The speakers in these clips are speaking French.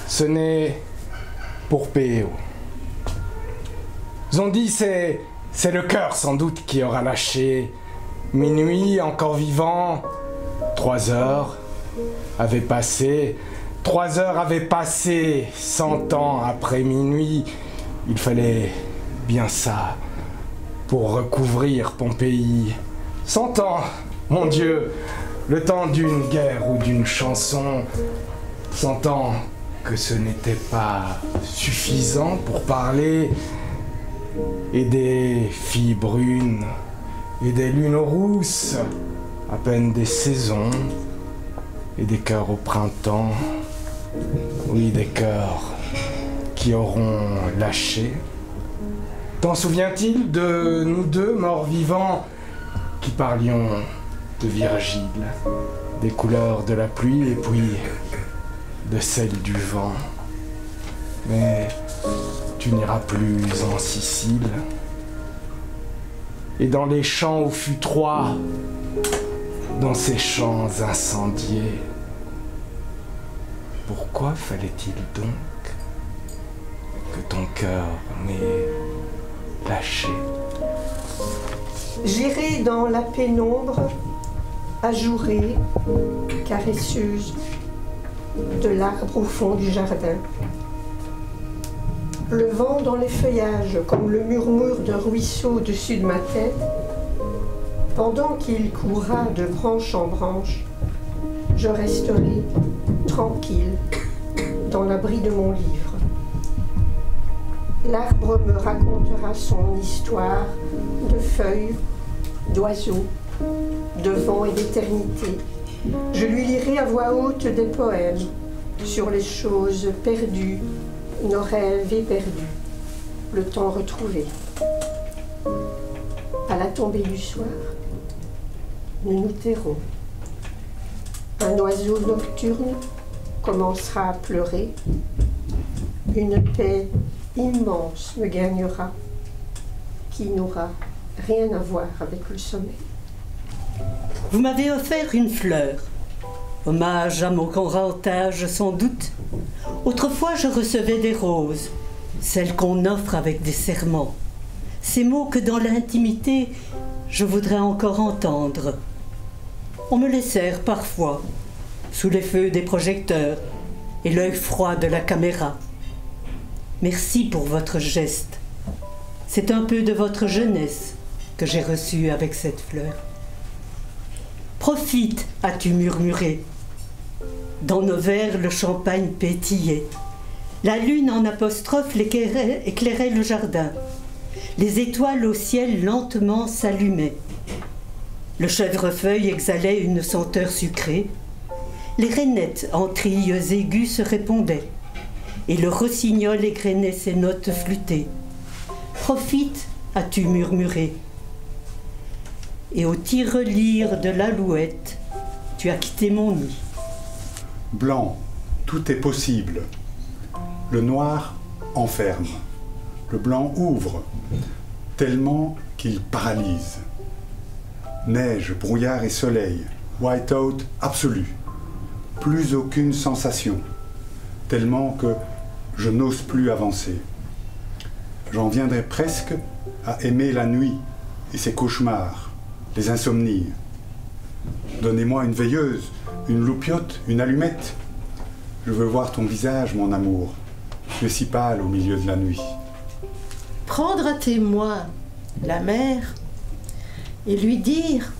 Ce n'est pour Péo. Zondi, c'est le cœur sans doute qui aura lâché. Minuit, encore vivant, 3 heures avaient passé. 3 heures avaient passé, 100 ans après minuit. Il fallait bien ça pour recouvrir Pompéi. 100 ans, mon Dieu, le temps d'une guerre ou d'une chanson. 100 ans que ce n'était pas suffisant pour parler. Et des filles brunes, et des lunes rousses, à peine des saisons, et des cœurs au printemps. Oui, des cœurs qui auront lâché. T'en souvient-il de nous deux, morts vivants, qui parlions de Virgile, des couleurs de la pluie et puis de celles du vent? Mais tu n'iras plus en Sicile. Et dans les champs où fut Troie, dans ces champs incendiés, pourquoi fallait-il donc que ton cœur m'ait lâché? J'irai dans la pénombre, ajourée, caresseuse, de l'arbre au fond du jardin. Le vent dans les feuillages, comme le murmure d'un ruisseau au-dessus de ma tête, pendant qu'il courra de branche en branche, je resterai tranquille dans l'abri de mon livre. L'arbre me racontera son histoire de feuilles, d'oiseaux, de vent et d'éternité. Je lui lirai à voix haute des poèmes sur les choses perdues, nos rêves éperdus, le temps retrouvé. À la tombée du soir, nous nous tairons. Un oiseau nocturne commencera à pleurer. Une paix immense me gagnera, qui n'aura rien à voir avec le sommeil. Vous m'avez offert une fleur, hommage à mon grand âge sans doute. Autrefois je recevais des roses, celles qu'on offre avec des serments, ces mots que dans l'intimité je voudrais encore entendre. On me les sert parfois, sous les feux des projecteurs et l'œil froid de la caméra. Merci pour votre geste. C'est un peu de votre jeunesse que j'ai reçu avec cette fleur. Profite, as-tu murmuré. Dans nos verres, le champagne pétillait. La lune en apostrophe éclairait le jardin. Les étoiles au ciel lentement s'allumaient. Le chèvrefeuille exhalait une senteur sucrée. Les rainettes en trilles aigus se répondaient. Et le rossignol égrenait ses notes flûtées. Profite, as-tu murmuré. Et au tirelire de l'alouette, tu as quitté mon nid. Blanc, tout est possible. Le noir enferme. Le blanc ouvre, tellement qu'il paralyse. Neige, brouillard et soleil, white-out absolu. Plus aucune sensation, tellement que je n'ose plus avancer. J'en viendrai presque à aimer la nuit et ses cauchemars, les insomnies. Donnez-moi une veilleuse, une loupiote, une allumette. Je veux voir ton visage, mon amour. Tu es si pâle au milieu de la nuit. Prendre à témoin la mer et lui dire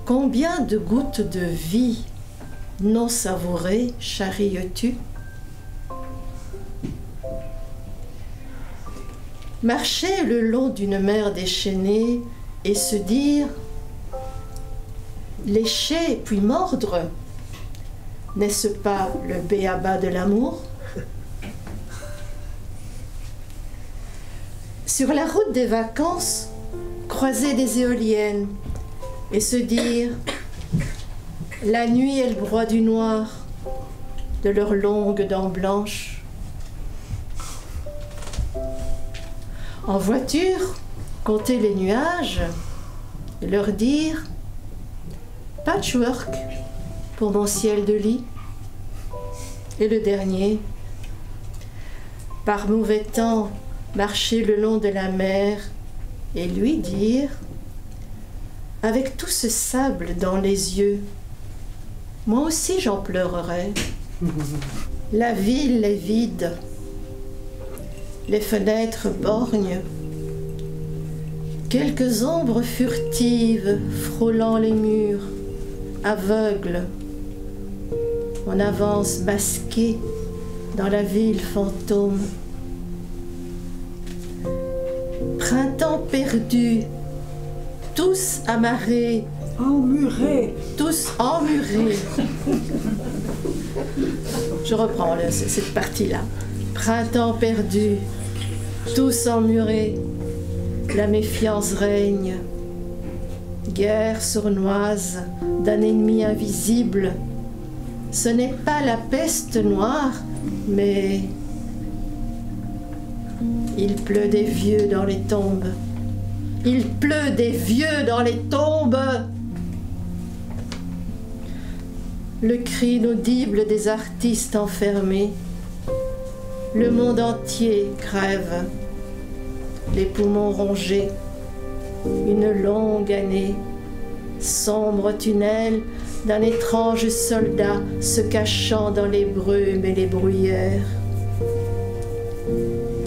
combien de gouttes de vie non savourées charries-tu? Marcher le long d'une mer déchaînée et se dire lécher puis mordre, n'est-ce pas le b.a.-ba de l'amour? Sur la route des vacances, croiser des éoliennes et se dire la nuit est le broie du noir de leurs longues dents blanches. En voiture, compter les nuages et leur dire patchwork pour mon ciel de lit. Et le dernier, par mauvais temps, marcher le long de la mer et lui dire, avec tout ce sable dans les yeux, moi aussi j'en pleurerai. La ville est vide, les fenêtres borgnes, quelques ombres furtives frôlant les murs, aveugles. On avance masqué dans la ville fantôme. Printemps perdu, tous amarrés, Emmuré. tous emmurés. Je reprends cette partie-là. Printemps perdu, tous emmurés, la méfiance règne. Guerre sournoise d'un ennemi invisible. Ce n'est pas la peste noire, mais il pleut des vieux dans les tombes. Il pleut des vieux dans les tombes. Le cri inaudible des artistes enfermés. Le monde entier crève, les poumons rongés. Une longue année, sombre tunnel d'un étrange soldat se cachant dans les brumes et les bruyères.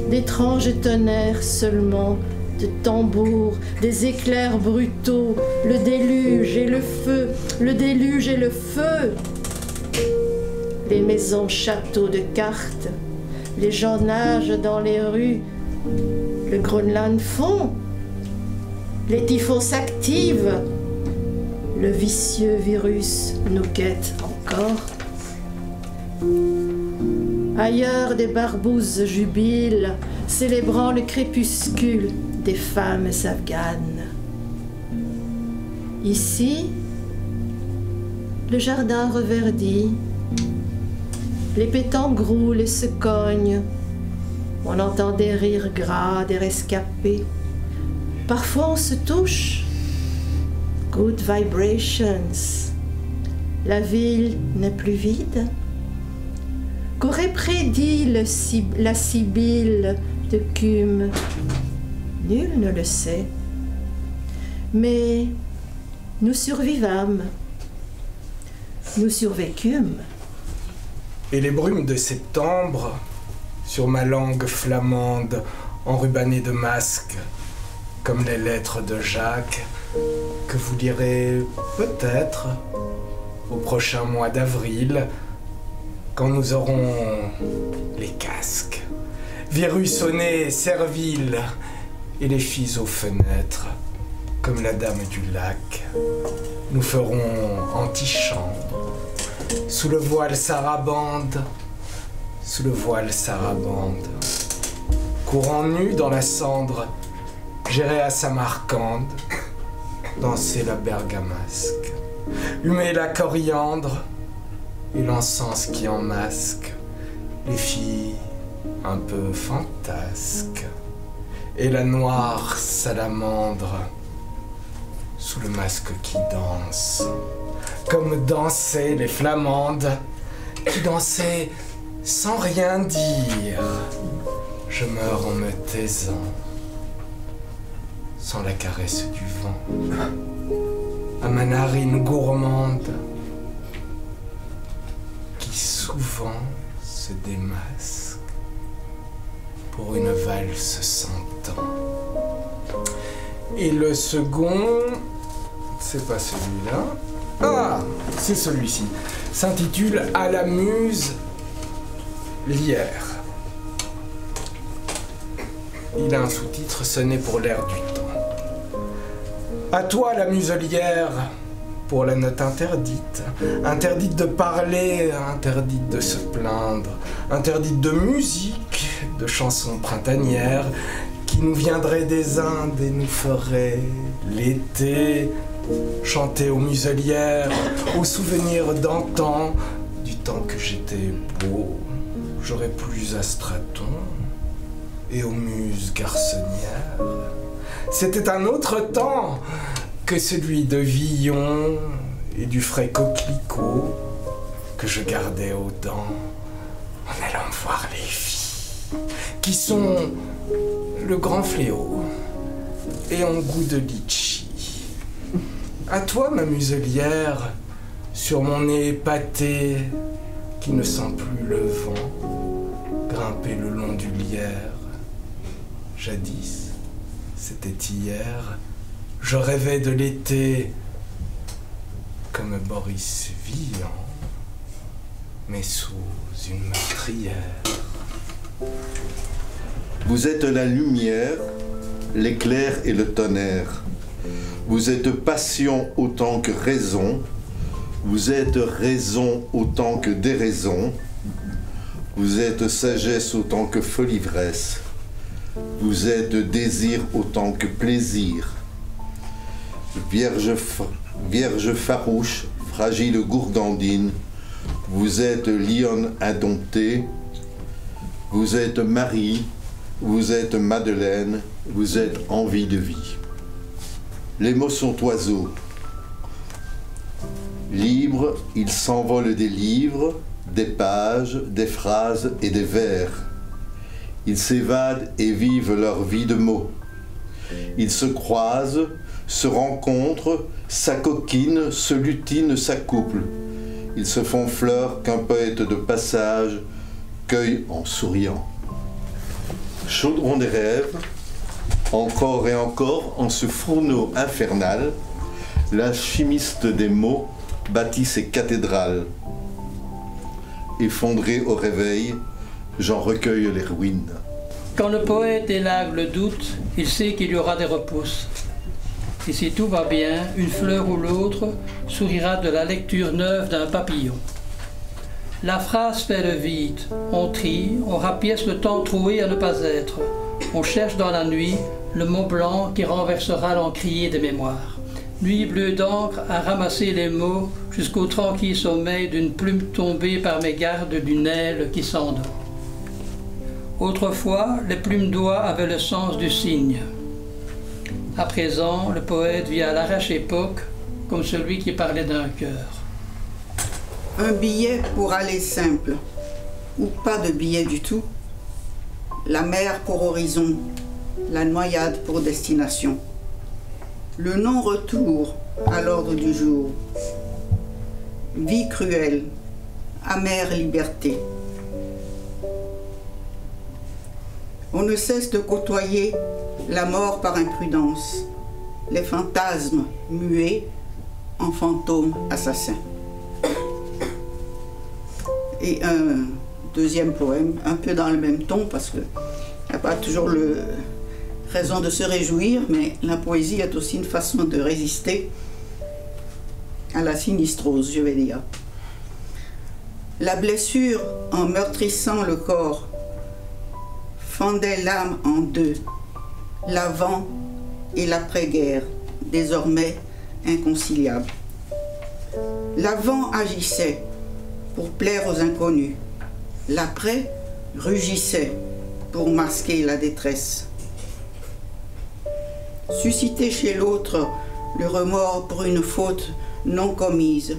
D'étranges tonnerres seulement, de tambours, des éclairs brutaux, le déluge et le feu, le déluge et le feu. Les maisons châteaux de cartes, les gens nagent dans les rues, le Groenland fond, les typhons s'activent, le vicieux virus nous guette encore. Ailleurs, des barbouzes jubilent, célébrant le crépuscule des femmes afghanes. Ici, le jardin reverdit, les pétanques roulent et se cognent. On entend des rires gras des rescapés. Parfois on se touche. Good vibrations. La ville n'est plus vide. Qu'aurait prédit la sibylle de Cume? Nul ne le sait. Mais nous survivâmes. Nous survécûmes. Et les brumes de septembre, sur ma langue flamande, enrubannée de masques, comme les lettres de Jacques, que vous lirez peut-être au prochain mois d'avril, quand nous aurons les casques, virus au nez, serviles, et les filles aux fenêtres, comme la dame du lac. Nous ferons antichambre, sous le voile sarabande, sous le voile sarabande. Courant nu dans la cendre, j'irai à Samarcande, danser la bergamasque, humer la coriandre et l'encens qui en masque les filles un peu fantasques, et la noire salamandre sous le masque qui danse, comme dansaient les flamandes qui dansaient sans rien dire. Je meurs en me taisant, sans la caresse du vent, à ma narine gourmande, qui souvent se démasque pour une valse sans temps. Et le second, c'est pas celui-là. Ah, c'est celui-ci. S'intitule « À la muse, lierre ». Il a un sous-titre, ce n'est pour l'air du temps. À toi la muselière, pour la note interdite. Interdite de parler, interdite de se plaindre. Interdite de musique, de chansons printanières, qui nous viendraient des Indes et nous feraient l'été chanter aux muselières, aux souvenirs d'antan, du temps que j'étais beau, j'aurais plus à Straton, et aux muses garçonnières, C'était un autre temps que celui de Villon et du frais coquelicot que je gardais aux dents en allant voir les filles, qui sont le grand fléau et ont goût de litchi. À toi, ma muselière, sur mon nez épaté qui ne sent plus le vent, grimper le long du lierre. Jadis, c'était hier, je rêvais de l'été comme Boris Vian, mais sous une meurtrière. Vous êtes la lumière, l'éclair et le tonnerre. Vous êtes passion autant que raison. Vous êtes raison autant que déraison. Vous êtes sagesse autant que folie-ivresse. Vous êtes désir autant que plaisir. Vierge farouche, fragile gourgandine, vous êtes lionne indomptée. Vous êtes Marie, vous êtes Madeleine, vous êtes envie de vie. Les mots sont oiseaux. Libres, ils s'envolent des livres, des pages, des phrases et des vers. Ils s'évadent et vivent leur vie de mots. Ils se croisent, se rencontrent, s'acoquinent, se lutinent, s'accouplent. Ils se font fleurs qu'un poète de passage cueille en souriant. Chaudron des rêves, encore et encore, en ce fourneau infernal, l'alchimiste des mots bâtit ses cathédrales. Effondré au réveil, j'en recueille les ruines. Quand le poète élague le doute, il sait qu'il y aura des repousses. Et si tout va bien, une fleur ou l'autre sourira de la lecture neuve d'un papillon. La phrase fait le vide. On trie, on rapièce le temps troué à ne pas être. On cherche dans la nuit le mot blanc qui renversera l'encrier des mémoires. Nuit bleue d'encre à ramasser les mots jusqu'au tranquille sommeil d'une plume tombée par mégarde d'une aile qui s'endort. Autrefois, les plumes d'oie avaient le sens du signe. À présent, le poète vit à l'arrache-époque comme celui qui parlait d'un cœur. Un billet pour aller simple, ou pas de billet du tout. La mer pour horizon, la noyade pour destination. Le non-retour à l'ordre du jour. Vie cruelle, amère liberté. On ne cesse de côtoyer la mort par imprudence, les fantasmes muets en fantômes assassins. Et un deuxième poème, un peu dans le même ton, parce qu'il n'y a pas toujours raison de se réjouir, mais la poésie est aussi une façon de résister à la sinistrose, je vais dire. La blessure, en meurtrissant le corps, fendait l'âme en deux, l'avant et l'après-guerre, désormais inconciliables. L'avant agissait pour plaire aux inconnus, l'après rugissait pour masquer la détresse. Susciter chez l'autre le remords pour une faute non commise,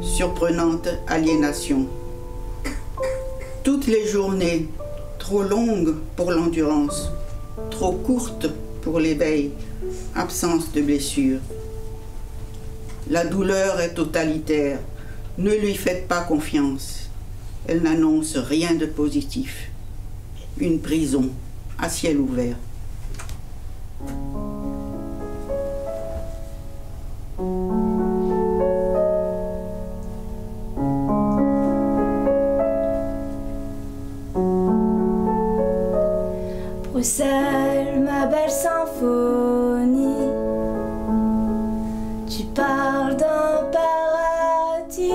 surprenante aliénation. Toutes les journées, trop longues pour l'endurance, trop courtes pour l'éveil, absence de blessure. La douleur est totalitaire, ne lui faites pas confiance. Elle n'annonce rien de positif. Une prison à ciel ouvert. Bruxelles, ma belle symphonie, tu parles d'un paradis,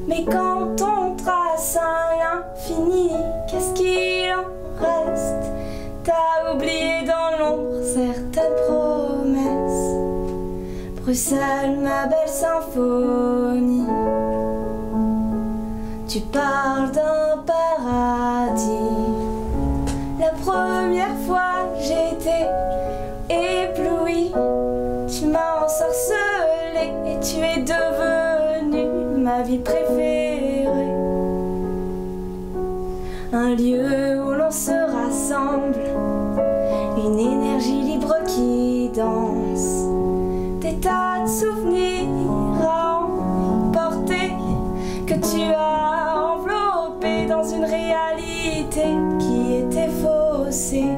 mais quand on trace à l'infini, qu'est-ce qu'il en reste? T'as oublié dans l'ombre certaines promesses. Bruxelles, ma belle symphonie, tu parles d'un paradis. La première un lieu où l'on se rassemble, une énergie libre qui danse, des tas de souvenirs à emporter que tu as enveloppés dans une réalité qui était faussée.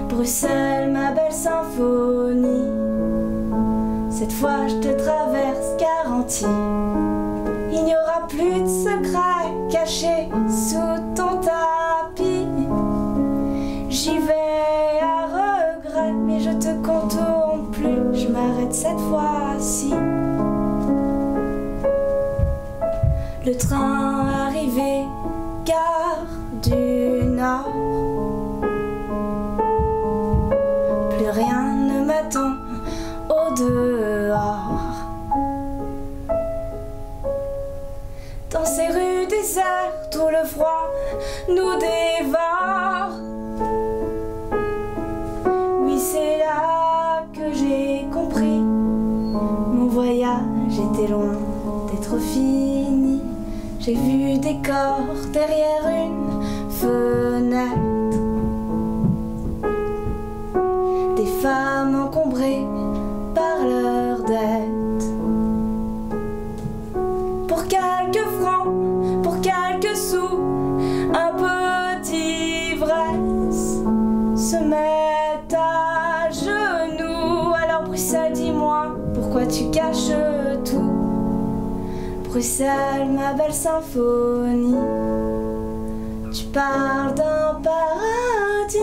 Bruxelles, ma belle symphonie, cette fois je te traverse garantie. Il n'y aura plus de secrets cachés sous ton tapis. J'y vais à regret, mais je te contourne plus. Je m'arrête cette fois-ci. Le train arrivé, gare du Nord. Plus rien ne m'attend au dehors. Dans ces rues désertes où le froid nous dévore. Oui, c'est là que j'ai compris. Mon voyage était loin d'être fini. J'ai vu des corps derrière une fenêtre, des femmes encombrées par leurs dettes. Pour quelques francs, pour quelques sous, un peu d'ivresse se met à genoux. Alors Bruxelles, dis-moi, pourquoi tu caches tout? Bruxelles, ma belle symphonie, tu parles d'un paradis,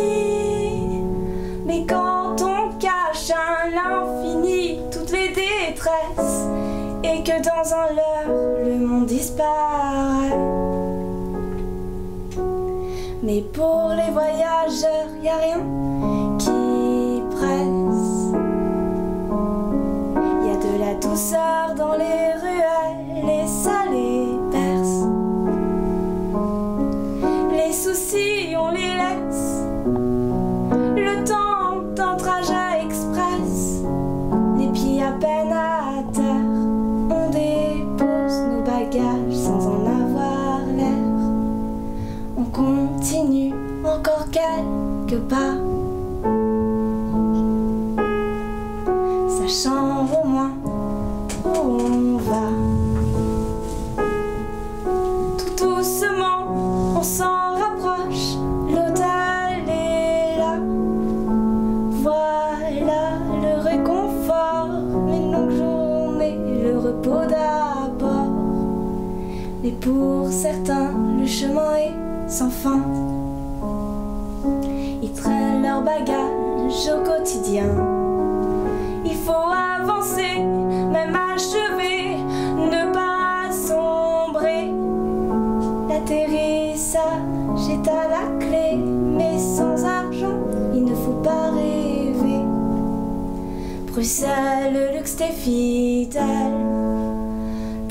mais quand on cache à l'infini toutes les détresses, et que dans un leurre le monde disparaît. Mais pour les voyageurs, y a rien qui presse. Y a de la douceur dans les ruelles, et ça les berce. Les soucis, on les laisse. Le temps d'un trajet express, les pieds à peine à terre. On dépose nos bagages sans en avoir l'air. On continue encore quelques pas, sachant au moins où on va. Tout doucement, on s'en rapproche, l'hôtel est là. Voilà le réconfort, une longue journée, le repos d'abord. Mais pour certains, le chemin est sans fin. Ils traînent leurs bagages au quotidien. Il faut avancer, même achever, ne pas sombrer. L'atterrissage est à la clé, mais sans argent, il ne faut pas rêver. Bruxelles, le luxe t'est fidèle,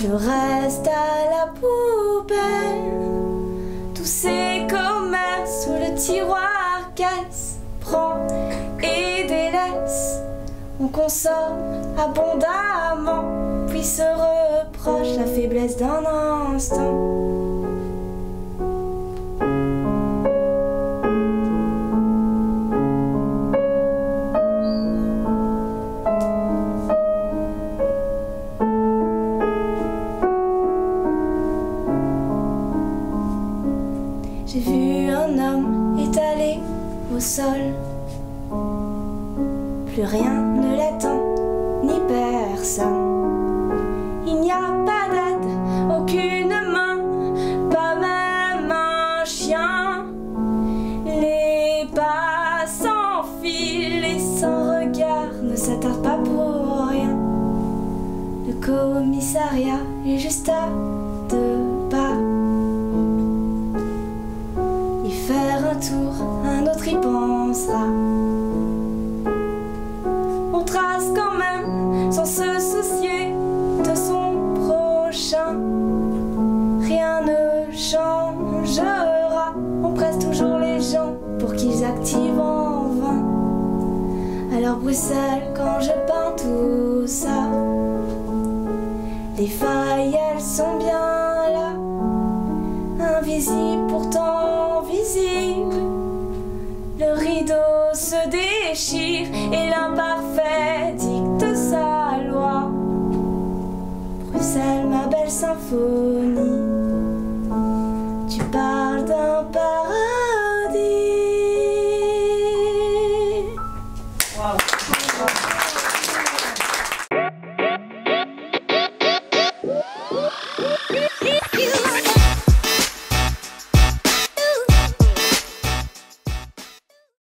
le reste à la poubelle. Tous ces commerces où le tiroir caisse, prend et délaisse. On consomme abondamment, puis se reproche la faiblesse d'un instant. J'ai vu un homme étalé au sol. Plus rien ne l'attend, ni personne. Il n'y a pas d'aide, aucune main, pas même un chien. Les pas s'enfilent et sans regard ne s'attardent pas pour rien. Le commissariat est juste à 2 pas. Y faire un tour, un autre y pensera. On trace quand même sans se soucier de son prochain. Rien ne changera, on presse toujours les gens pour qu'ils activent en vain. Alors Bruxelles, quand je peins tout ça, les failles elles sont bien là, invisibles pourtant belle symphonie. Tu parles d'un paradis. Wow.